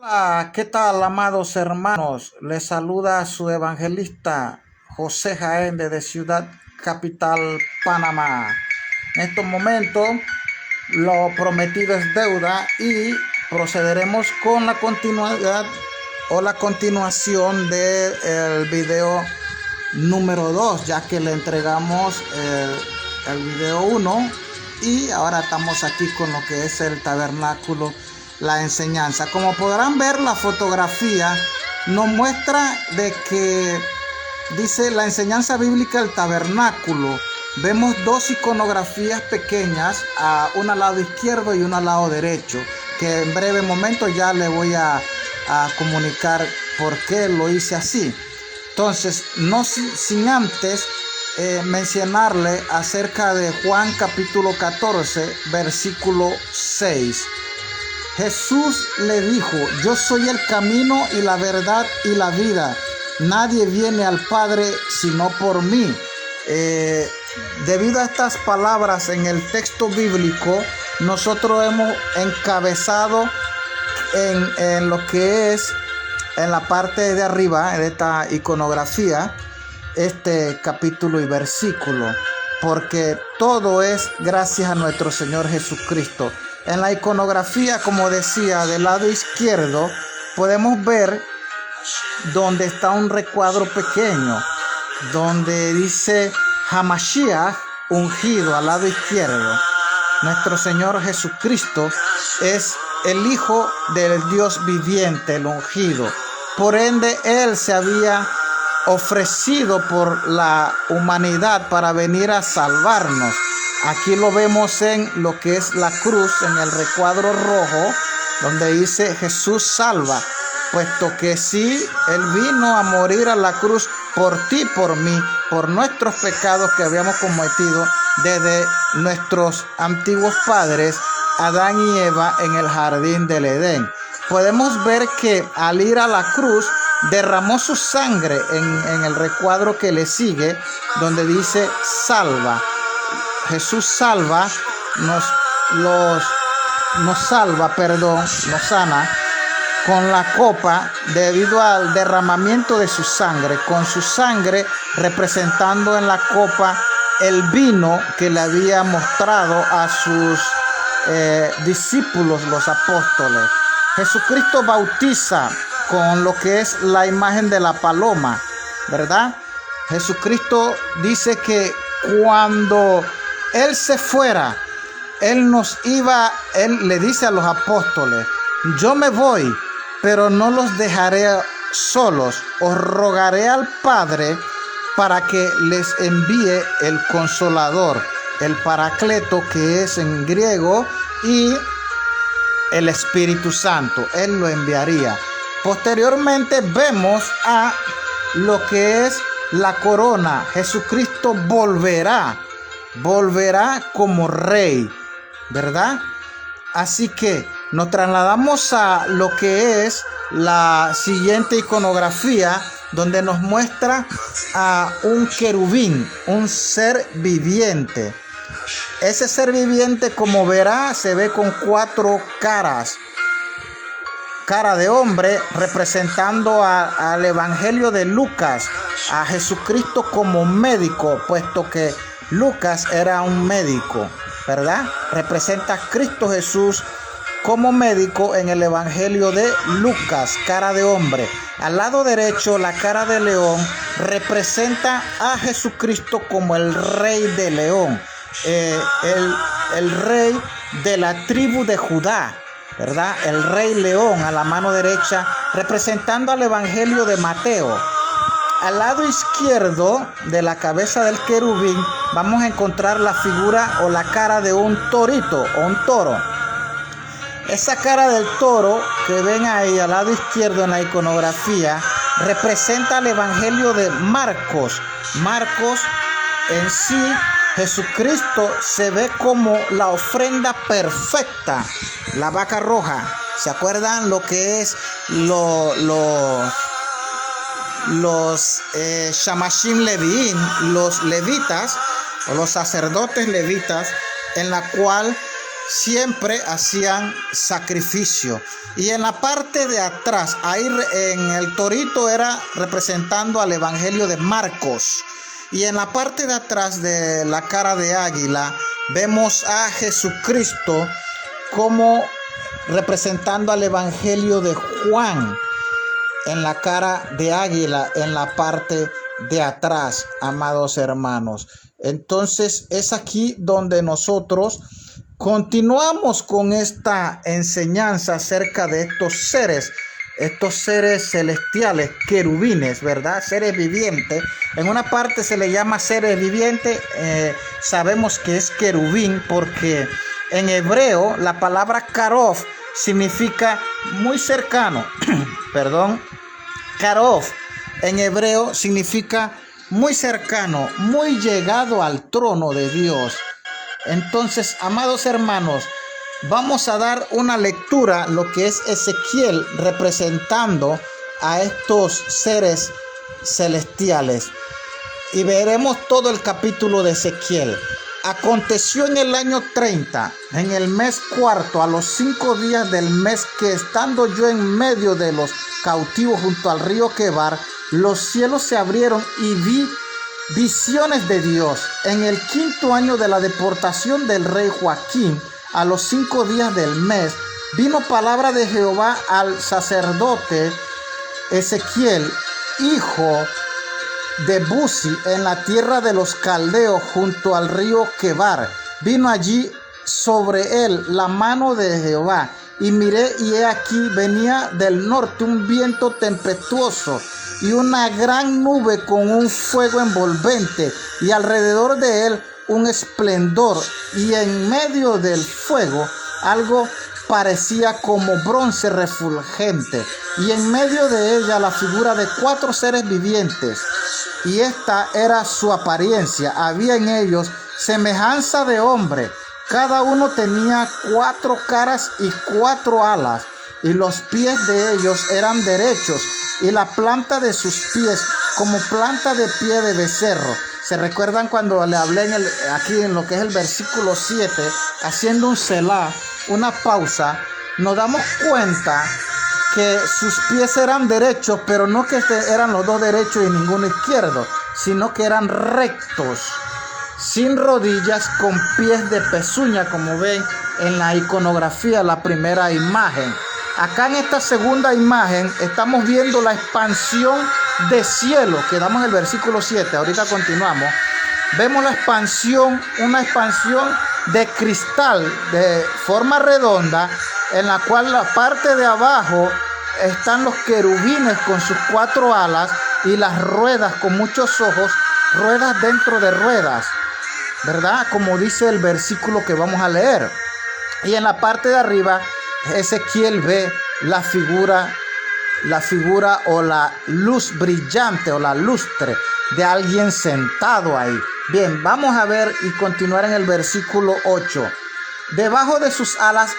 Hola, ¿qué tal, amados hermanos? Les saluda su evangelista José Jaén desde Ciudad Capital, Panamá. En estos momentos, lo prometido es deuda y procederemos con la continuidad o la continuación del video número 2, ya que le entregamos el video 1 y ahora estamos aquí con lo que es el tabernáculo, la enseñanza. Como podrán ver, la fotografía nos muestra de que dice la enseñanza bíblica del tabernáculo. Vemos dos iconografías pequeñas, una al lado izquierdo y una al lado derecho, que en breve momento ya le voy a comunicar por qué lo hice así. Entonces, no sin antes mencionarle acerca de Juan capítulo 14, versículo 6. Jesús le dijo: yo soy el camino y la verdad y la vida. Nadie viene al Padre sino por mí. Debido a estas palabras en el texto bíblico, nosotros hemos encabezado en lo que es en la parte de arriba de esta iconografía, este capítulo y versículo, porque todo es gracias a nuestro Señor Jesucristo. En la iconografía, como decía, del lado izquierdo podemos ver donde está un recuadro pequeño donde dice Hamashiach ungido al lado izquierdo. Nuestro Señor Jesucristo es el Hijo del Dios viviente, el ungido. Por ende, Él se había ofrecido por la humanidad para venir a salvarnos. Aquí lo vemos en lo que es la cruz, en el recuadro rojo, donde dice Jesús salva, puesto que sí, Él vino a morir a la cruz por ti, por mí, por nuestros pecados que habíamos cometido desde nuestros antiguos padres, Adán y Eva, en el jardín del Edén. Podemos ver que al ir a la cruz derramó su sangre en el recuadro que le sigue, donde dice salva. Jesús salva, nos sana con la copa debido al derramamiento de su sangre, con su sangre representando en la copa el vino que le había mostrado a sus discípulos, los apóstoles. Jesucristo bautiza con lo que es la imagen de la paloma, ¿verdad? Jesucristo dice que cuando Él se fuera, Él le dice a los apóstoles: yo me voy, pero no los dejaré solos. Os rogaré al Padre para que les envíe el Consolador, el Paracleto, que es en griego, y el Espíritu Santo. Él lo enviaría. Posteriormente vemos a lo que es la corona. Jesucristo volverá como rey, ¿verdad? Así que nos trasladamos a lo que es la siguiente iconografía, donde nos muestra a un querubín, un ser viviente. Ese ser viviente, como verá, se ve con 4 caras. Cara de hombre, representando al Evangelio de Lucas, a Jesucristo como médico, puesto que Lucas era un médico, ¿verdad? Representa a Cristo Jesús como médico en el Evangelio de Lucas, cara de hombre. Al lado derecho, la cara de león representa a Jesucristo como el rey de León, el rey de la tribu de Judá, ¿verdad? El rey león a la mano derecha, representando al Evangelio de Mateo. Al lado izquierdo de la cabeza del querubín vamos a encontrar la figura o la cara de un torito o un toro. Esa cara del toro que ven ahí al lado izquierdo en la iconografía representa el Evangelio de Marcos. Marcos en sí, Jesucristo se ve como la ofrenda perfecta, la vaca roja. ¿Se acuerdan lo que es los Shamashim Leviín, los levitas o los sacerdotes levitas, en la cual siempre hacían sacrificio. Y en la parte de atrás, ahí en el torito era representando al Evangelio de Marcos. Y en la parte de atrás de la cara de águila vemos a Jesucristo como representando al Evangelio de Juan. En la cara de águila, en la parte de atrás, amados hermanos. Entonces es aquí donde nosotros continuamos con esta enseñanza acerca de estos seres celestiales, querubines, ¿verdad? Seres vivientes. En una parte se le llama seres vivientes, sabemos que es querubín porque en hebreo la palabra karov significa muy cercano, perdón, karov en hebreo significa muy cercano, muy llegado al trono de Dios. Entonces, amados hermanos, vamos a dar una lectura, lo que es Ezequiel representando a estos seres celestiales. Y veremos todo el capítulo de Ezequiel. Aconteció en el año 30, en el mes cuarto, a los 5 días del mes, que estando yo en medio de los cautivos junto al río Quebar, los cielos se abrieron y vi visiones de Dios. En el 5.º año de la deportación del rey Joaquín, a los 5 días del mes, vino palabra de Jehová al sacerdote Ezequiel, hijo de Buzi, en la tierra de los caldeos junto al río Quebar. Vino allí sobre él la mano de Jehová, y miré, y he aquí venía del norte un viento tempestuoso y una gran nube con un fuego envolvente, y alrededor de él un esplendor, y en medio del fuego algo parecía como bronce refulgente, y en medio de ella la figura de 4 seres vivientes, y esta era su apariencia. Había en ellos semejanza de hombre, cada uno tenía 4 caras y 4 alas, y los pies de ellos eran derechos, y la planta de sus pies como planta de pie de becerro. ¿Se recuerdan cuando le hablé aquí en lo que es el versículo 7, haciendo un selah, una pausa? Nos damos cuenta que sus pies eran derechos, pero no que eran los 2 derechos y ninguno izquierdo, sino que eran rectos, sin rodillas, con pies de pezuña, como ven en la iconografía, la primera imagen. Acá en esta segunda imagen estamos viendo la expansión de cielo. Quedamos en el versículo 7, ahorita continuamos. Vemos la expansión, una expansión de cristal de forma redonda, en la cual la parte de abajo están los querubines con sus 4 alas y las ruedas con muchos ojos, ruedas dentro de ruedas, ¿verdad? Como dice el versículo que vamos a leer. Y en la parte de arriba, Ezequiel ve la figura o la luz brillante o la lustre de alguien sentado ahí. Bien, vamos a ver y continuar en el versículo 8. Debajo de sus alas,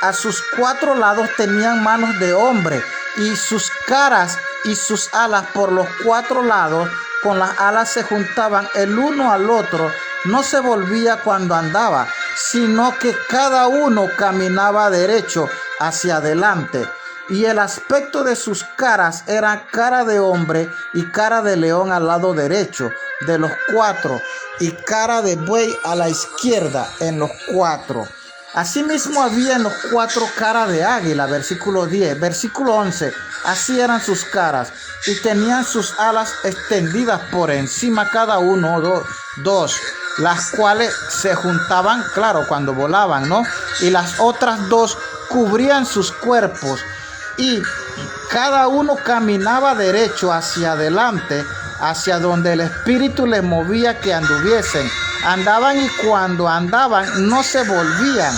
a sus 4 lados tenían manos de hombre, y sus caras y sus alas por los 4 lados, con las alas se juntaban el uno al otro. No se volvía cuando andaba, sino que cada uno caminaba derecho hacia adelante. Y el aspecto de sus caras era cara de hombre y cara de león al lado derecho de los 4, y cara de buey a la izquierda en los 4. Asimismo había en los 4 cara de águila, versículo 10, versículo 11. Así eran sus caras, y tenían sus alas extendidas por encima cada uno, 2, las cuales se juntaban, claro, cuando volaban, ¿no? Y las otras 2 cubrían sus cuerpos, y cada uno caminaba derecho hacia adelante, hacia donde el Espíritu les movía que anduviesen. Andaban, y cuando andaban no se volvían.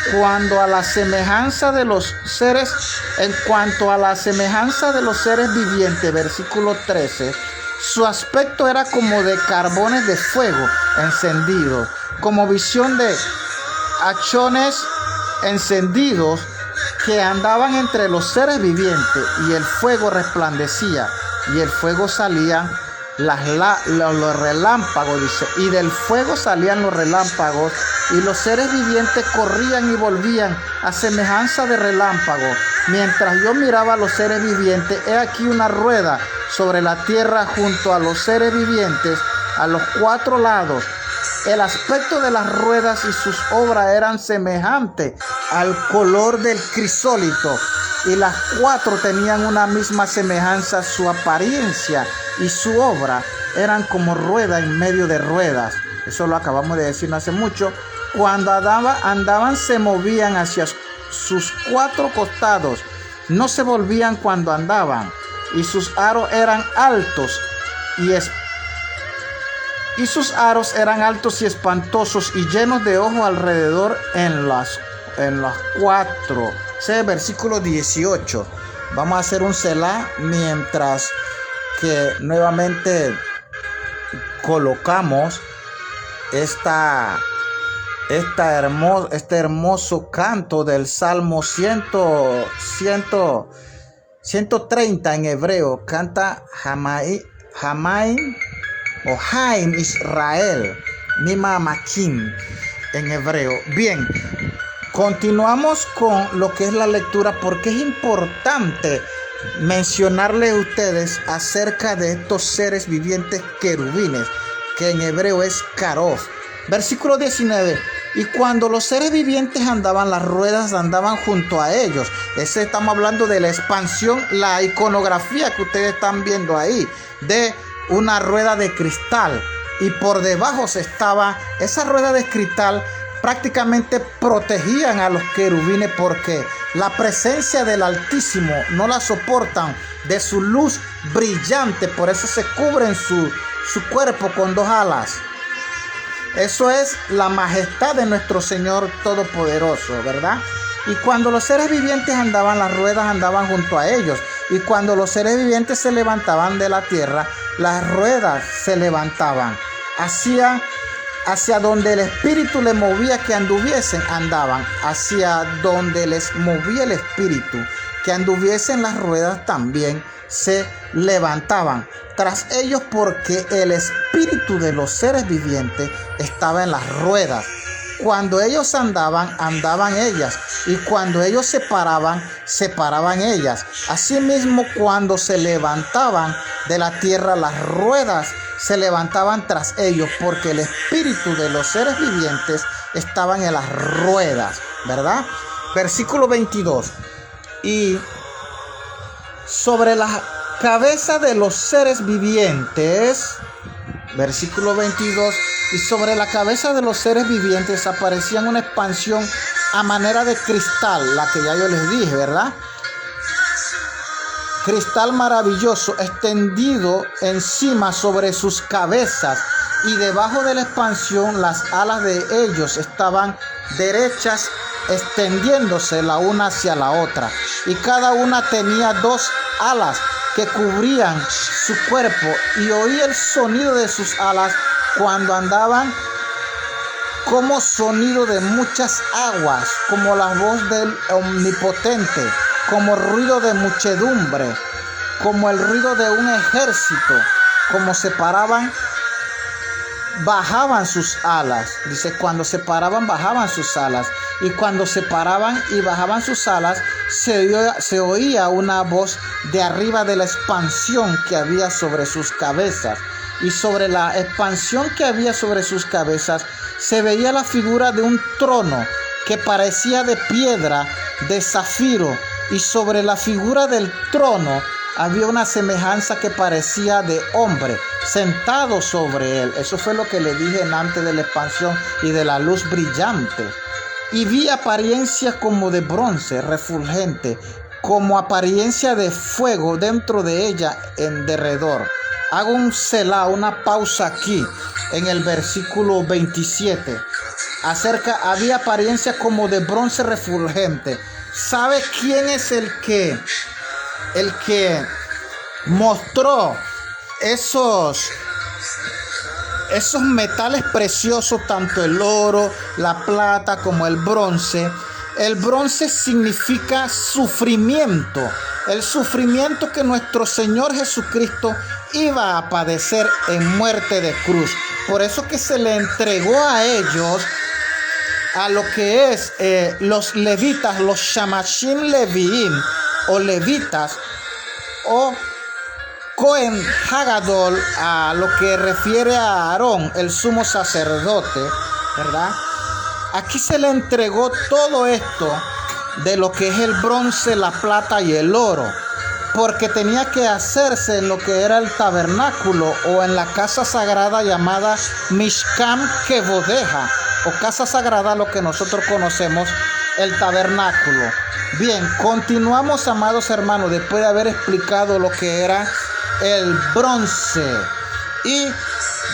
En cuanto a la semejanza de los seres vivientes, versículo 13, su aspecto era como de carbones de fuego encendidos, como visión de hachones encendidos que andaban entre los seres vivientes, y el fuego resplandecía, y el fuego salían los relámpagos, dice, y del fuego salían los relámpagos y los seres vivientes corrían y volvían a semejanza de relámpago. Mientras yo miraba a los seres vivientes, he aquí una rueda sobre la tierra junto a los seres vivientes a los 4 lados. El aspecto de las ruedas y sus obras eran semejantes al color del crisólito, y las 4 tenían una misma semejanza. Su apariencia y su obra eran como rueda en medio de ruedas. Eso lo acabamos de decir no hace mucho. Cuando andaban se movían hacia sus 4 costados, no se volvían cuando andaban, y sus aros eran altos y espantosos, y llenos de ojos alrededor en las 4. Ese es versículo 18. Vamos a hacer un Selah mientras que nuevamente colocamos este hermoso canto del Salmo 130 en hebreo. Canta Hamaim o Haim Israel, Mima Makim en hebreo. Bien, continuamos con lo que es la lectura, porque es importante mencionarles a ustedes acerca de estos seres vivientes querubines, que en hebreo es Karof. Versículo 19. Y cuando los seres vivientes andaban, las ruedas andaban junto a ellos. Estamos hablando de la expansión, la iconografía que ustedes están viendo ahí, de una rueda de cristal. Y por debajo estaba esa rueda de cristal. Prácticamente protegían a los querubines, porque la presencia del Altísimo no la soportan, de su luz brillante. Por eso se cubren su cuerpo con 2 alas. Eso es la majestad de nuestro Señor Todopoderoso, ¿verdad? Y cuando los seres vivientes andaban, las ruedas andaban junto a ellos. Y cuando los seres vivientes se levantaban de la tierra, las ruedas se levantaban. Hacia donde el Espíritu les movía que anduviesen, andaban. Hacia donde les movía el Espíritu que anduviesen, las ruedas también se levantaban tras ellos, porque el espíritu de los seres vivientes estaba en las ruedas. Cuando ellos andaban, andaban ellas, y cuando ellos se paraban, se paraban ellas. Asimismo, cuando se levantaban de la tierra, las ruedas se levantaban tras ellos, porque el espíritu de los seres vivientes estaban en las ruedas, ¿verdad? Versículo 22. Y sobre la cabeza de los seres vivientes, versículo 22, y sobre la cabeza de los seres vivientes aparecían una expansión a manera de cristal, la que ya yo les dije, ¿verdad? Cristal maravilloso extendido encima sobre sus cabezas, y debajo de la expansión las alas de ellos estaban derechas, extendiéndose la una hacia la otra, y cada una tenía 2 alas que cubrían su cuerpo, y oí el sonido de sus alas cuando andaban, como sonido de muchas aguas, como la voz del Omnipotente, como ruido de muchedumbre, como el ruido de un ejército. Como se paraban, bajaban sus alas. Dice, cuando se paraban, bajaban sus alas. Y cuando se paraban y bajaban sus alas, se oía una voz de arriba de la expansión que había sobre sus cabezas. Y sobre la expansión que había sobre sus cabezas se veía la figura de un trono que parecía de piedra de zafiro, y sobre la figura del trono había una semejanza que parecía de hombre sentado sobre él. Eso fue lo que le dije antes de la expansión y de la luz brillante. Y vi apariencia como de bronce refulgente, como apariencia de fuego dentro de ella en derredor. Hago un Selah, una pausa aquí en el versículo 27. Había apariencia como de bronce refulgente. ¿Sabe quién es el que mostró esos metales preciosos, tanto el oro, la plata como el bronce? El bronce significa sufrimiento, el sufrimiento que nuestro Señor Jesucristo iba a padecer en muerte de cruz. Por eso que se le entregó a ellos a lo que es los levitas, los Shamashim Leviim o levitas, o Cohen Hagadol, a lo que refiere a Aarón, el sumo sacerdote, ¿verdad? Aquí se le entregó todo esto de lo que es el bronce, la plata y el oro, porque tenía que hacerse en lo que era el tabernáculo o en la casa sagrada llamada Mishkan Kevodeja, o casa sagrada, lo que nosotros conocemos, el tabernáculo. Bien, continuamos, amados hermanos, después de haber explicado lo que era el bronce, y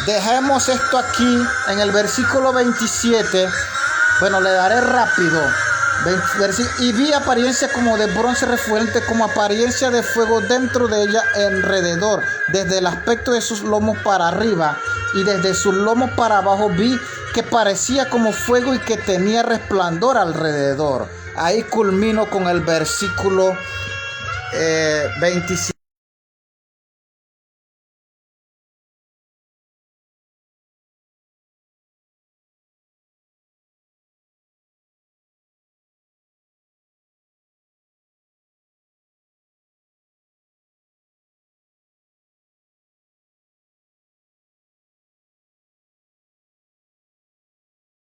dejemos esto aquí en el versículo 27. Bueno, le daré rápido. Y vi apariencia como de bronce refuente, como apariencia de fuego dentro de ella alrededor, desde el aspecto de sus lomos para arriba y desde sus lomos para abajo vi que parecía como fuego y que tenía resplandor alrededor. Ahí culmino con el versículo 27.